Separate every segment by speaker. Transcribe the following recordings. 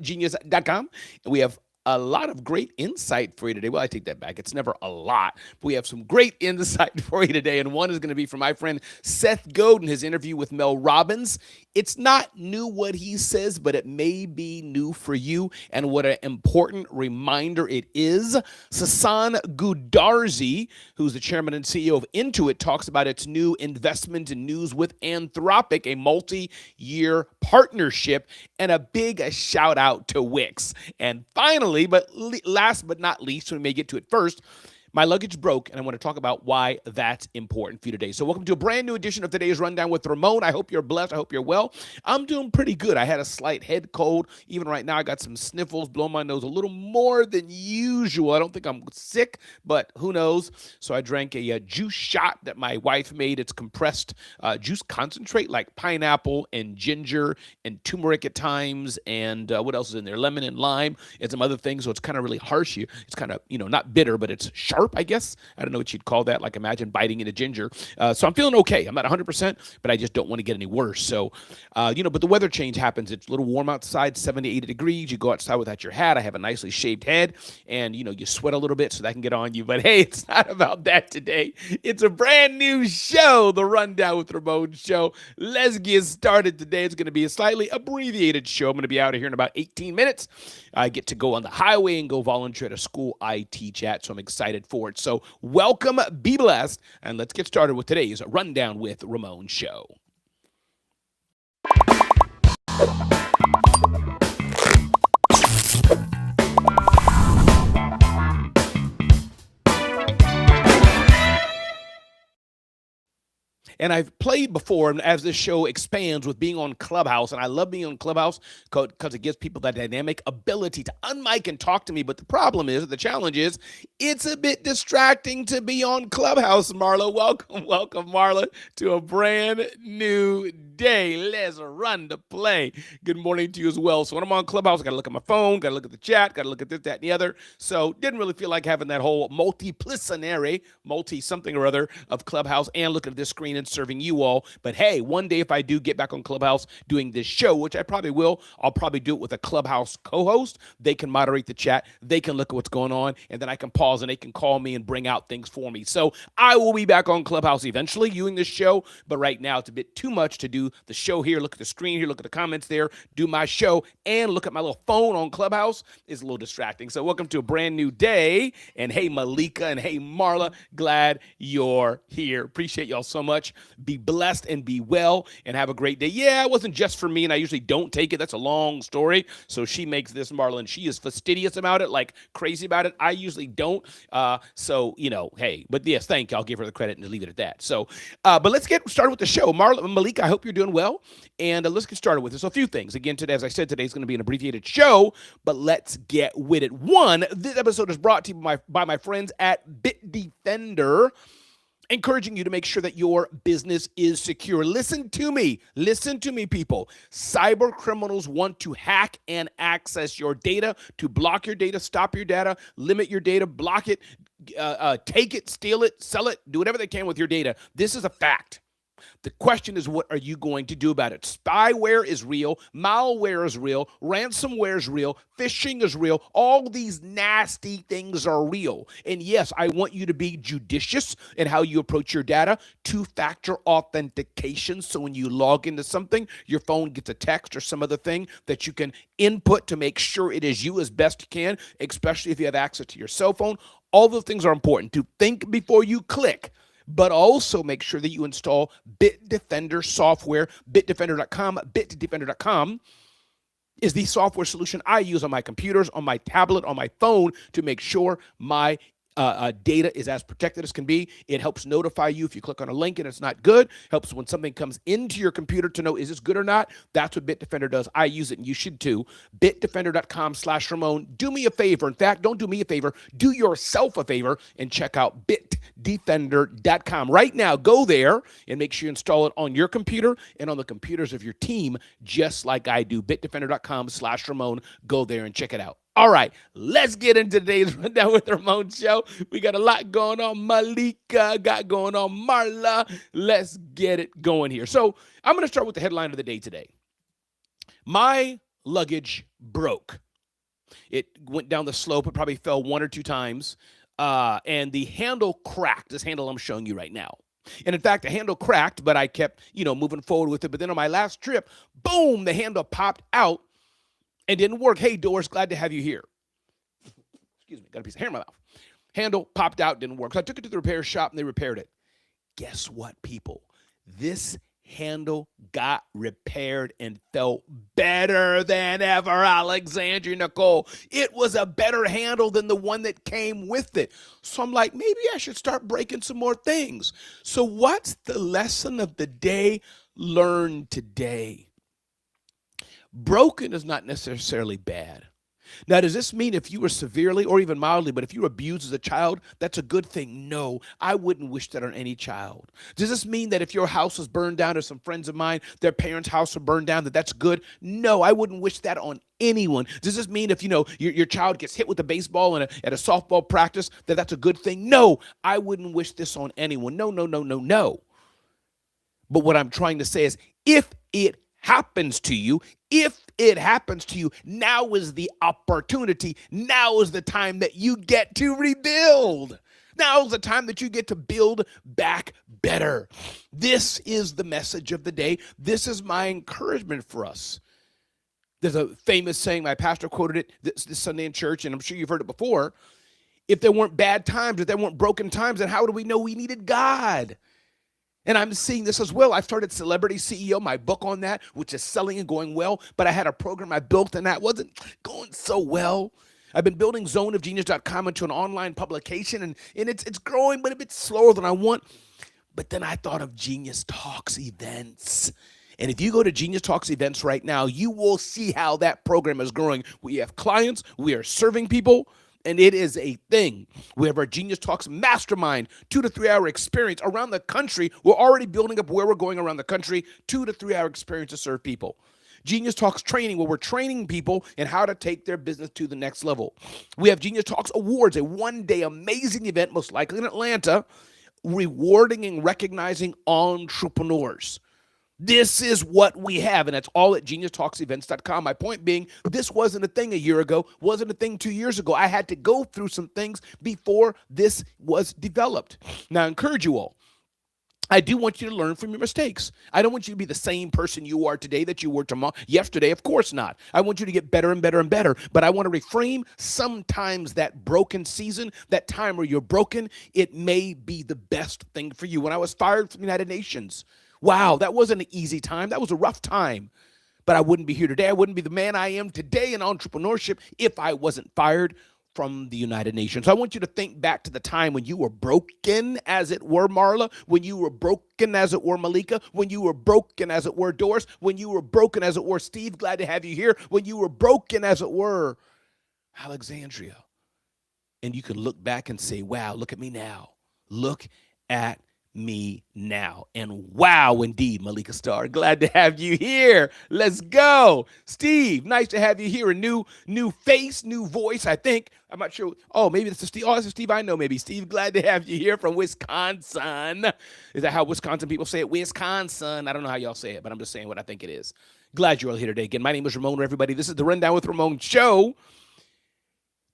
Speaker 1: genius.com. And we have a lot of great insight for you today. Well, I take that back. It's never a lot, but we have some great insight for you today. And one is going to be from my friend Seth Godin, his interview with Mel Robbins. It's not new what he says, but it may be new for you. And what an important reminder it is. Sasan Goodarzi, who's the chairman and CEO of Intuit, talks about its new investment in news with Anthropic, a multi-year partnership, and a big shout out to Wix. And finally, but last but not least, we may get to it first, my luggage broke, and I want to talk about why that's important for you today. So welcome to a brand new edition of today's Rundown with Ramon. I hope you're blessed. I hope you're well. I'm doing pretty good. I had a slight head cold. Even right now, I got some sniffles, blowing my nose a little more than usual. I don't think I'm sick, but who knows? So I drank a juice shot that my wife made. It's compressed juice concentrate, like pineapple and ginger and turmeric at times. And what else is in there? Lemon and lime and some other things. So it's kind of really harsh. It's kind of, not bitter, but it's sharp, I guess. I don't know what you'd call that. Like imagine biting into ginger. So I'm feeling okay. I'm not 100%, but I just don't want to get any worse. So, but the weather change happens. It's a little warm outside, 70 to 80 degrees. You go outside without your hat. I have a nicely shaved head and, you sweat a little bit so that can get on you. But hey, it's not about that today. It's a brand new show, the Rundown with Ramon show. Let's get started today. It's going to be a slightly abbreviated show. I'm going to be out of here in about 18 minutes. I get to go on the highway and go volunteer at a school I teach at, so I'm excited for it. So welcome, be blessed, and let's get started with today's Rundown with Ramon show. And I've played before, and as this show expands with being on Clubhouse, and I love being on Clubhouse because it gives people that dynamic ability to unmic and talk to me. But the problem is, the challenge is, it's a bit distracting to be on Clubhouse, Marla. Welcome, Marla, to a brand new day. Let's run to play. Good morning to you as well. So when I'm on Clubhouse, I got to look at my phone, got to look at the chat, got to look at this, that, and the other. So didn't really feel like having that whole multi-something or other of Clubhouse and looking at this screen and serving you all. But hey, one day if I do get back on Clubhouse doing this show, which I probably will, I'll probably do it with a Clubhouse co-host. They can moderate the chat. They can look at what's going on, and then I can pause and they can call me and bring out things for me. So I will be back on Clubhouse eventually doing this show, but right now it's a bit too much to do the show here, look at the screen here, look at the comments there, do my show, and look at my little phone on Clubhouse. Is a little distracting. So welcome to a brand new day, and hey, Malika, and hey, Marla, glad you're here. Appreciate y'all so much. Be blessed and be well and have a great day. Yeah, it wasn't just for me, and I usually don't take it. That's a long story. So she makes this, Marla, and she is fastidious about it, like crazy about it. I usually don't. Hey, but yes, thank you. I'll give her the credit and leave it at that. So, but let's get started with the show. Marla, Malika, I hope you're doing well. And let's get started with this. So a few things. Again, today, as I said, today is going to be an abbreviated show, but let's get with it. One, this episode is brought to you by my friends at Bitdefender, encouraging you to make sure that your business is secure. Listen to me, people. Cyber criminals want to hack and access your data, to block your data, stop your data, limit your data, block it, take it, steal it, sell it, do whatever they can with your data. This is a fact. The question is, what are you going to do about it? Spyware is real. Malware is real. Ransomware is real. Phishing is real. All these nasty things are real. And yes, I want you to be judicious in how you approach your data. Two-factor authentication. So when you log into something, your phone gets a text or some other thing that you can input to make sure it is you as best you can, especially if you have access to your cell phone. All those things are important. To think before you click, but also make sure that you install Bitdefender software, bitdefender.com is the software solution I use on my computers, on my tablet, on my phone to make sure my data is as protected as can be. It helps notify you if you click on a link and it's not good. Helps when something comes into your computer to know, is this good or not? That's what Bitdefender does. I use it and you should too. Bitdefender.com/Ramon. Do me a favor. In fact, don't do me a favor. Do yourself a favor and check out bitdefender.com. Right now, go there and make sure you install it on your computer and on the computers of your team, just like I do. Bitdefender.com/Ramon. Go there and check it out. All right, let's get into today's Rundown with Ramon show. We got a lot going on. Malika got going on. Marla, let's get it going here. So I'm going to start with the headline of the day today. My luggage broke. It went down the slope. It probably fell one or two times. And the handle cracked, this handle I'm showing you right now. And in fact, the handle cracked, but I kept, moving forward with it. But then on my last trip, boom, the handle popped out and didn't work. Hey, Doris, glad to have you here. Excuse me, got a piece of hair in my mouth. Handle popped out, didn't work. So I took it to the repair shop and they repaired it. Guess what, people? This handle got repaired and felt better than ever, Alexandria Nicole. It was a better handle than the one that came with it. So I'm like, maybe I should start breaking some more things. So what's the lesson of the day learned today? Broken is not necessarily bad. Now, does this mean if you were severely or even mildly, but if you were abused as a child, that's a good thing? No, I wouldn't wish that on any child. Does this mean that if your house was burned down or some friends of mine, their parents' house was burned down, that's good? No, I wouldn't wish that on anyone. Does this mean if, your child gets hit with a baseball at a softball practice, that's a good thing? No, I wouldn't wish this on anyone. No, no, no, no, no. But what I'm trying to say is if it happens to you, now is the opportunity. Now is the time that you get to rebuild. Now is the time that you get to build back better. This is the message of the day. This is my encouragement for us. There's a famous saying, my pastor quoted it this Sunday in church, and I'm sure you've heard it before. If there weren't bad times, if there weren't broken times, then how do we know we needed God? And I'm seeing this as well. I started Celebrity CEO, my book on that, which is selling and going well. But I had a program I built and that wasn't going so well. I've been building zoneofgenius.com into an online publication, and it's growing, but a bit slower than I want. But then I thought of Genius Talks events. And if you go to Genius Talks events right now, you will see how that program is growing. We have clients, we are serving people, and it is a thing. We have our Genius Talks Mastermind, 2 to 3 hour experience around the country. We're already building up where we're going around the country, 2 to 3 hour experience to serve people. Genius Talks Training, where we're training people in how to take their business to the next level. We have Genius Talks Awards, a one-day amazing event, most likely in Atlanta, rewarding and recognizing entrepreneurs. This is what we have, and that's all at geniustalksevents.com. My point being, this wasn't a thing a year ago, wasn't a thing 2 years ago. I had to go through some things before this was developed. Now, I encourage you all. I do want you to learn from your mistakes. I don't want you to be the same person you are today that you were yesterday. Of course not. I want you to get better and better and better. But I want to reframe sometimes that broken season, that time where you're broken, it may be the best thing for you. When I was fired from the United Nations, wow, that wasn't an easy time. That was a rough time. But I wouldn't be here today. I wouldn't be the man I am today in entrepreneurship if I wasn't fired from the United Nations. So I want you to think back to the time when you were broken, as it were, Marla, when you were broken, as it were, Malika, when you were broken, as it were, Doris, when you were broken, as it were, Steve, glad to have you here, when you were broken, as it were, Alexandria. And you can look back and say, wow, look at me now. Look at me now. And wow, indeed, Malika Starr, glad to have you here. Let's go. Steve, nice to have you here. A new face, new voice, I think. I'm not sure. Oh, maybe this is Steve. Oh, this is Steve I know, maybe. Steve, glad to have you here from Wisconsin. Is that how Wisconsin people say it? Wisconsin. I don't know how y'all say it, but I'm just saying what I think it is. Glad you're all here today. Again, my name is Ramon Ray, everybody. This is the Rundown with Ramon show.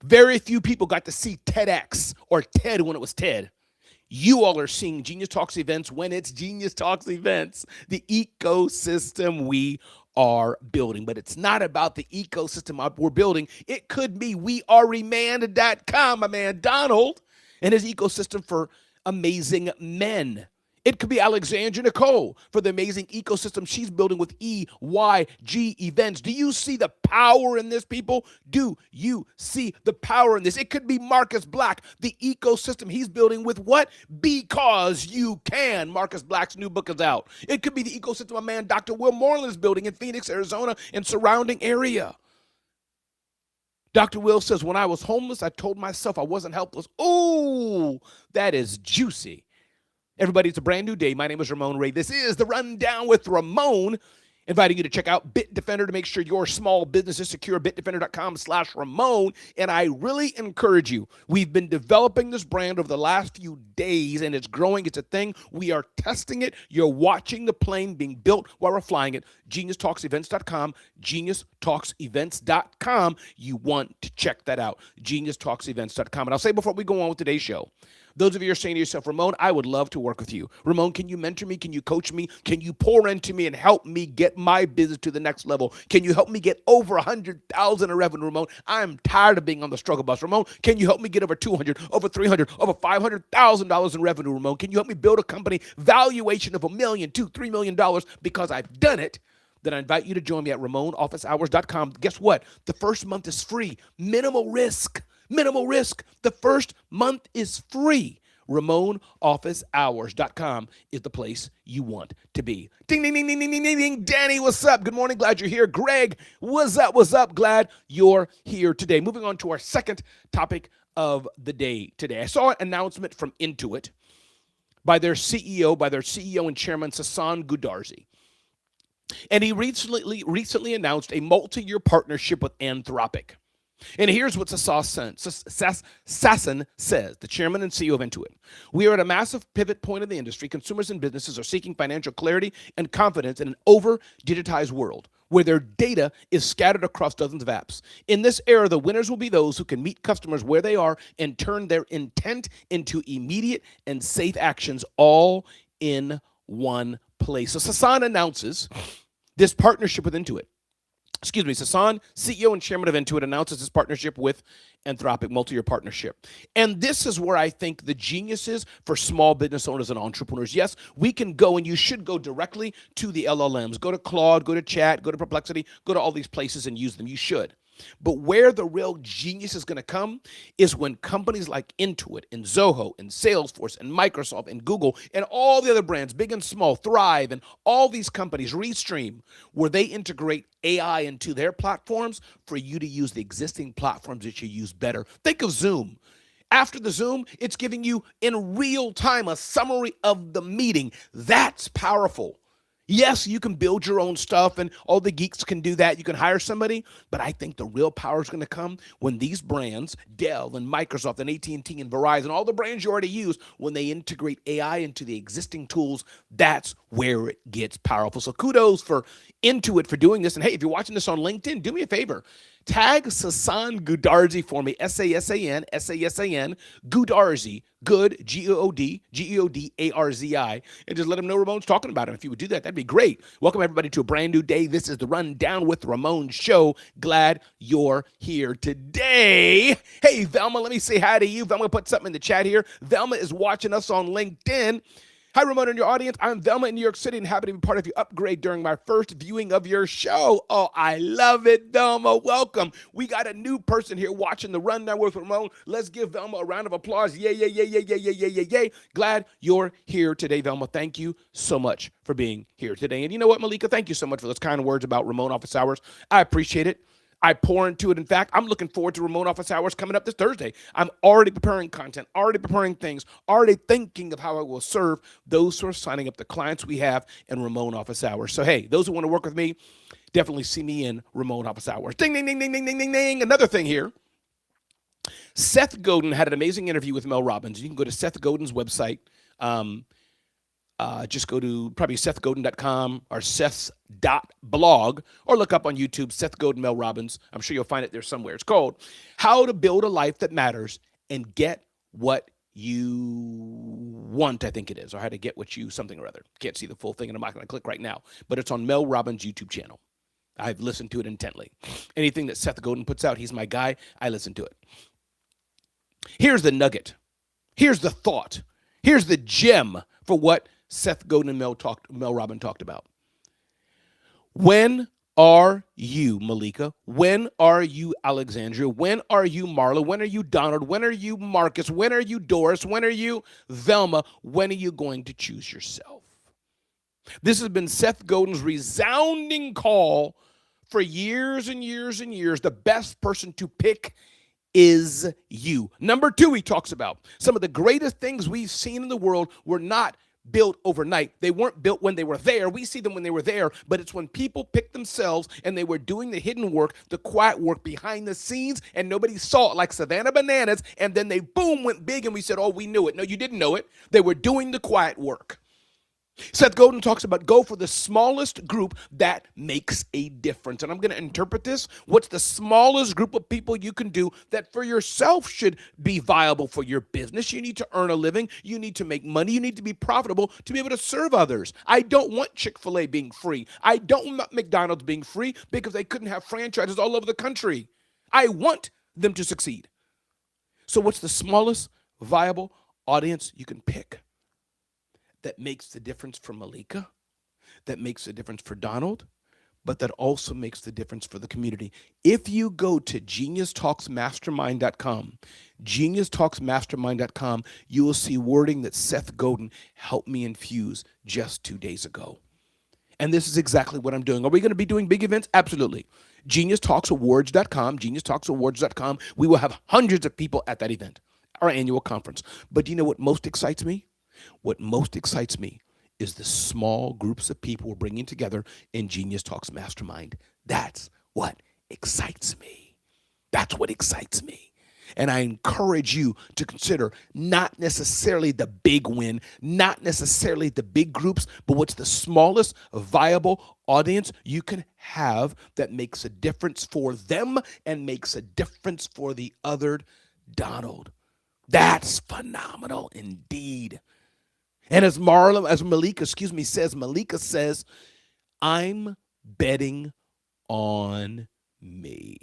Speaker 1: Very few people got to see TEDx or TED when it was TED. You all are seeing Genius Talks events when it's Genius Talks events, the ecosystem we are building. But it's not about the ecosystem we're building. It could be wearemand.com, my man Donald, and his ecosystem for amazing men. It could be Alexandria Nicole for the amazing ecosystem she's building with EYG events. Do you see the power in this, people? Do you see the power in this? It could be Marcus Black, the ecosystem he's building with what? Because You Can. Marcus Black's new book is out. It could be the ecosystem my man Dr. Will Moreland is building in Phoenix, Arizona, and surrounding area. Dr. Will says, when I was homeless, I told myself I wasn't helpless. Ooh, that is juicy. Everybody, it's a brand new day. My name is Ramon Ray. This is the Rundown with Ramon. Inviting you to check out Bitdefender to make sure your small business is secure, bitdefender.com/Ramon. And I really encourage you. We've been developing this brand over the last few days, and it's growing. It's a thing. We are testing it. You're watching the plane being built while we're flying it. GeniusTalksEvents.com, GeniusTalksEvents.com. You want to check that out, GeniusTalksEvents.com. And I'll say before we go on with today's show, those of you who are saying to yourself, Ramon, I would love to work with you. Ramon, can you mentor me? Can you coach me? Can you pour into me and help me get my business to the next level? Can you help me get over 100,000 in revenue, Ramon? I'm tired of being on the struggle bus. Ramon, can you help me get over 200, over 300, over $500,000 in revenue, Ramon? Can you help me build a company valuation of $1 million, $2, $3 million because I've done it? Then I invite you to join me at RamonOfficeHours.com. Guess what? The first month is free. Minimal risk. Minimal risk. The first month is free. RamonOfficeHours.com is the place you want to be. Ding, ding, ding, ding, ding, ding, ding, ding. Danny, what's up? Good morning. Glad you're here. Greg, what's up? What's up? Glad you're here today. Moving on to our second topic of the day today. I saw an announcement from Intuit by their CEO and chairman, Sasan Goodarzi. And he recently announced a multi-year partnership with Anthropic. And here's what Sasan says, the chairman and CEO of Intuit. We are at a massive pivot point in the industry. Consumers and businesses are seeking financial clarity and confidence in an over-digitized world where their data is scattered across dozens of apps. In this era, the winners will be those who can meet customers where they are and turn their intent into immediate and safe actions all in one place. So Sasan announces this partnership with Intuit. Sasan, CEO and chairman of Intuit, announces his partnership with Anthropic, multi-year partnership. And this is where I think the genius is for small business owners and entrepreneurs. Yes, we can go, and you should go directly to the LLMs. Go to Claude, go to Chat, go to Perplexity, go to all these places and use them. You should. But where the real genius is going to come is when companies like Intuit and Zoho and Salesforce and Microsoft and Google and all the other brands, big and small, Thrive, and all these companies, Restream, where they integrate AI into their platforms for you to use the existing platforms that you use better. Think of Zoom. After the Zoom, it's giving you in real time a summary of the meeting. That's powerful. Yes, you can build your own stuff and all the geeks can do that. You can hire somebody, but I think the real power is going to come when these brands, Dell and Microsoft and AT&T and Verizon, all the brands you already use, when they integrate AI into the existing tools, that's where it gets powerful. So kudos for Intuit for doing this. And hey, if you're watching this on LinkedIn, do me a favor. Tag Sasan Goodarzi for me, S-A-S-A-N, Goodarzi, good, G-O-O-D-G-E-O-D-A-R-Z-I, and just let him know Ramon's talking about him. If you would do that, that'd be great. Welcome, everybody, to a brand new day. This is the Rundown with Ramon show. Glad you're here today. Hey, Velma, let me say hi to you. Velma, put something in the chat here. Velma is watching us on LinkedIn. Hi, Ramon and your audience. I'm Velma in New York City and happy to be part of your upgrade during my first viewing of your show. Oh, I love it, Velma. Welcome. We got a new person here watching the Rundown with Ramon. Let's give Velma a round of applause. Yay, yay, yay, yay, yay, yay, yay, yay, yay. Glad you're here today, Velma. Thank you so much for being here today. And you know what, Malika? Thank you so much for those kind words about Ramon Office Hours. I appreciate it. I pour into it. In fact, I'm looking forward to Ramon Office Hours coming up this Thursday. I'm already preparing content, already preparing things, already thinking of how I will serve those who are signing up, the clients we have in Ramon Office Hours. So, hey, those who want to work with me, definitely see me in Ramon Office Hours. Ding, ding, ding, ding, ding, ding, ding, ding. Another thing here. Seth Godin had an amazing interview with Mel Robbins. You can go to Seth Godin's website. Just go to probably SethGodin.com or Seth's.blog or look up on YouTube, Seth Godin, Mel Robbins. I'm sure you'll find it there somewhere. It's called How to Build a Life That Matters and Get What You Want, I think it is, or How to Get What You something or other. Can't see the full thing and I'm not going to click right now, but it's on Mel Robbins' YouTube channel. I've listened to it intently. Anything that Seth Godin puts out, he's my guy. I listen to it. Here's the nugget. Here's the thought. Here's the gem for what Seth Godin and Mel Robbins talked about. When are you, Malika? When are you, Alexandria? When are you, Marla? When are you, Donald? When are you, Marcus? When are you, Doris? When are you, Velma? When are you going to choose yourself? This has been Seth Godin's resounding call for years and years and years. The best person to pick is you. Number two, he talks about some of the greatest things we've seen in the world were not built overnight. They weren't built when they were there. We see them when they were there, but it's when people picked themselves and they were doing the hidden work, the quiet work behind the scenes, and nobody saw it, like Savannah Bananas, and then they boom went big and we said, oh, we knew it. No, you didn't know it. They were doing the quiet work. Seth Godin talks about go for the smallest group that makes a difference. And I'm going to interpret this. What's the smallest group of people you can do that for yourself should be viable for your business? You need to earn a living. You need to make money. You need to be profitable to be able to serve others. I don't want Chick-fil-A being free. I don't want McDonald's being free because they couldn't have franchises all over the country. I want them to succeed. So what's the smallest viable audience you can pick that makes the difference for Malika, that makes the difference for Donald, but that also makes the difference for the community? If you go to geniustalksmastermind.com, geniustalksmastermind.com, you will see wording that Seth Godin helped me infuse just 2 days ago. And this is exactly what I'm doing. Are we going to be doing big events? Absolutely. geniustalksawards.com, geniustalksawards.com. We will have hundreds of people at that event, our annual conference. But do you know what most excites me? What most excites me is the small groups of people we're bringing together in Genius Talks Mastermind. That's what excites me. That's what excites me. And I encourage you to consider not necessarily the big win, not necessarily the big groups, but what's the smallest viable audience you can have that makes a difference for them and makes a difference for the other Donald. That's phenomenal indeed. And as Malika says, I'm betting on me.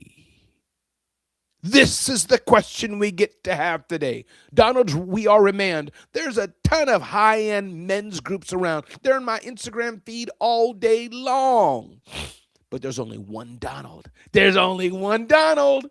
Speaker 1: This is the question we get to have today. Donald, we are Remand. There's a ton of high-end men's groups around. They're in my Instagram feed all day long. But there's only one Donald. There's only one Donald.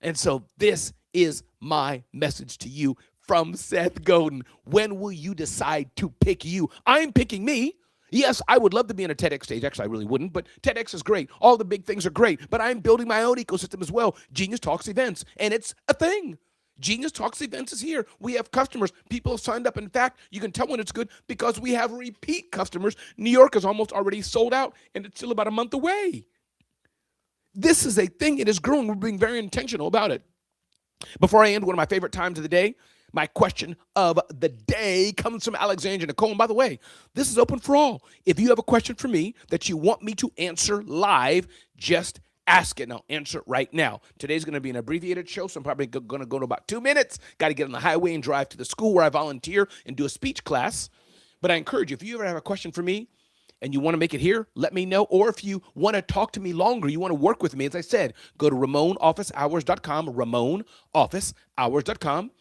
Speaker 1: And so this is my message to you from Seth Godin. When will you decide to pick you? I'm picking me. Yes, I would love to be on a TEDx stage. Actually, I really wouldn't, but TEDx is great. All the big things are great, but I'm building my own ecosystem as well. Genius Talks Events, and it's a thing. Genius Talks Events is here. We have customers. People have signed up. In fact, you can tell when it's good because we have repeat customers. New York is almost already sold out, and it's still about a month away. This is a thing. It is growing. We're being very intentional about it. Before I end, one of my favorite times of the day, my question of the day comes from Alexandra Nicole. And by the way, this is open for all. If you have a question for me that you want me to answer live, just ask it and I'll answer it right now. Today's going to be an abbreviated show, so I'm probably going to go to about 2 minutes. Got to get on the highway and drive to the school where I volunteer and do a speech class. But I encourage you, if you ever have a question for me and you want to make it here, let me know. Or if you want to talk to me longer, you want to work with me, as I said, go to RamonOfficeHours.com, RamonOfficeHours.com.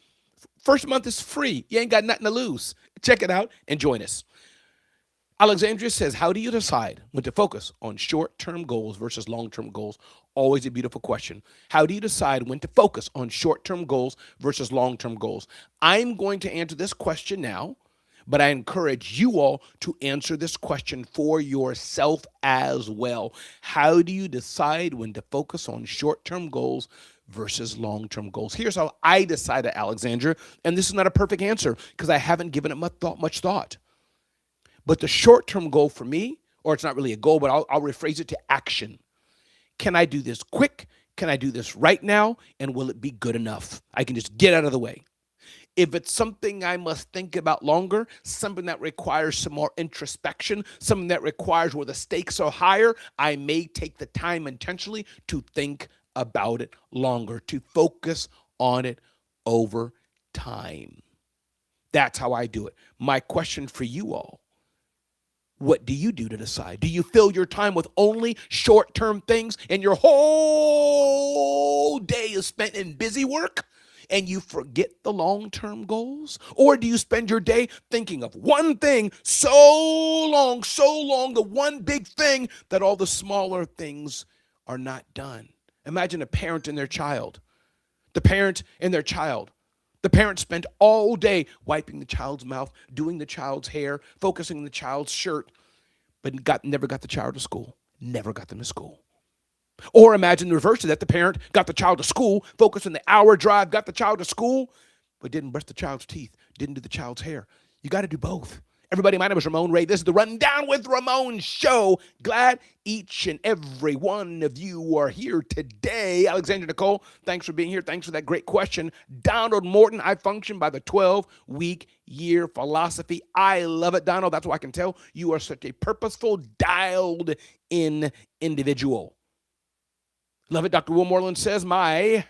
Speaker 1: First month is free. You ain't got nothing to lose. Check it out and join us. Alexandria says, how do you decide when to focus on short-term goals versus long-term goals? Always a beautiful question. How do you decide when to focus on short-term goals versus long-term goals? I'm going to answer this question now, but I encourage you all to answer this question for yourself as well. How do you decide when to focus on short-term goals versus long-term goals? Here's how I decided, Alexandra, and this is not a perfect answer because I haven't given it much thought. But the short-term goal for me, or it's not really a goal, but I'll rephrase it to action. Can I do this quick? Can I do this right now? And will it be good enough? I can just get out of the way. If it's something I must think about longer, something that requires some more introspection, something that requires where the stakes are higher, I may take the time intentionally to think about it longer, to focus on it over time. That's how I do it. My question for you all, what do you do to decide? Do you fill your time with only short-term things and your whole day is spent in busy work and you forget the long-term goals? Or do you spend your day thinking of one thing so long, the one big thing that all the smaller things are not done? Imagine a parent and their child. The parent and their child. The parent spent all day wiping the child's mouth, doing the child's hair, focusing on the child's shirt, but never got the child to school, never got them to school. Or imagine the reverse of that. The parent got the child to school, focused on the hour drive, got the child to school, but didn't brush the child's teeth, didn't do the child's hair. You got to do both. Everybody, my name is Ramon Ray. This is the Rundown with Ramon show. Glad each and every one of you are here today. Alexandra Nicole, thanks for being here. Thanks for that great question. Donald Morton, I function by the 12-week year philosophy. I love it, Donald. That's why I can tell you are such a purposeful, dialed in individual. Love it. Dr. Will Moreland says, my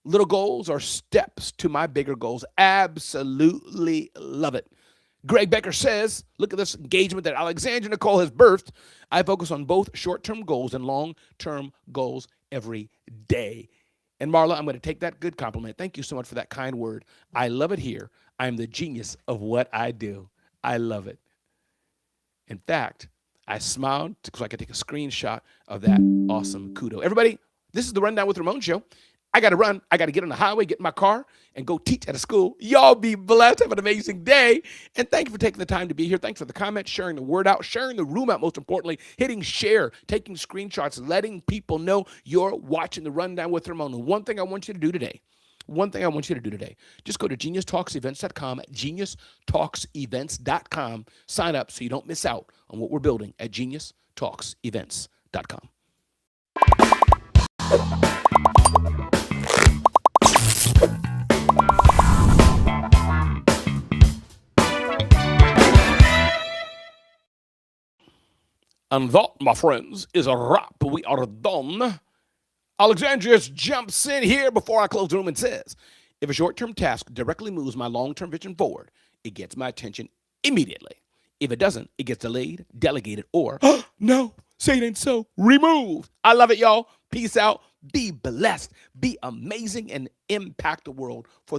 Speaker 1: little goals are steps to my bigger goals. Absolutely love it. Greg Becker says, look at this engagement that Alexandra Nicole has birthed. I focus on both short-term goals and long-term goals every day. And Marla, I'm going to take that good compliment. Thank you so much for that kind word. I love it here. I'm the genius of what I do. I love it. In fact, I smiled so I could take a screenshot of that awesome kudo. Everybody, this is the Rundown with Ramon show. I got to run. I got to get on the highway, get in my car, and go teach at a school. Y'all be blessed. Have an amazing day. And thank you for taking the time to be here. Thanks for the comments, sharing the word out, sharing the room out, most importantly, hitting share, taking screenshots, letting people know you're watching the Rundown with Ramon. And one thing I want you to do today, just go to geniustalksevents.com, geniustalksevents.com. Sign up so you don't miss out on what we're building at geniustalksevents.com. And that, my friends, is a wrap. We are done. Alexandria jumps in here before I close the room and says, if a short-term task directly moves my long-term vision forward, it gets my attention immediately. If it doesn't, it gets delayed, delegated, or, no, say it ain't so, removed. I love it, y'all. Peace out. Be blessed. Be amazing and impact the world for the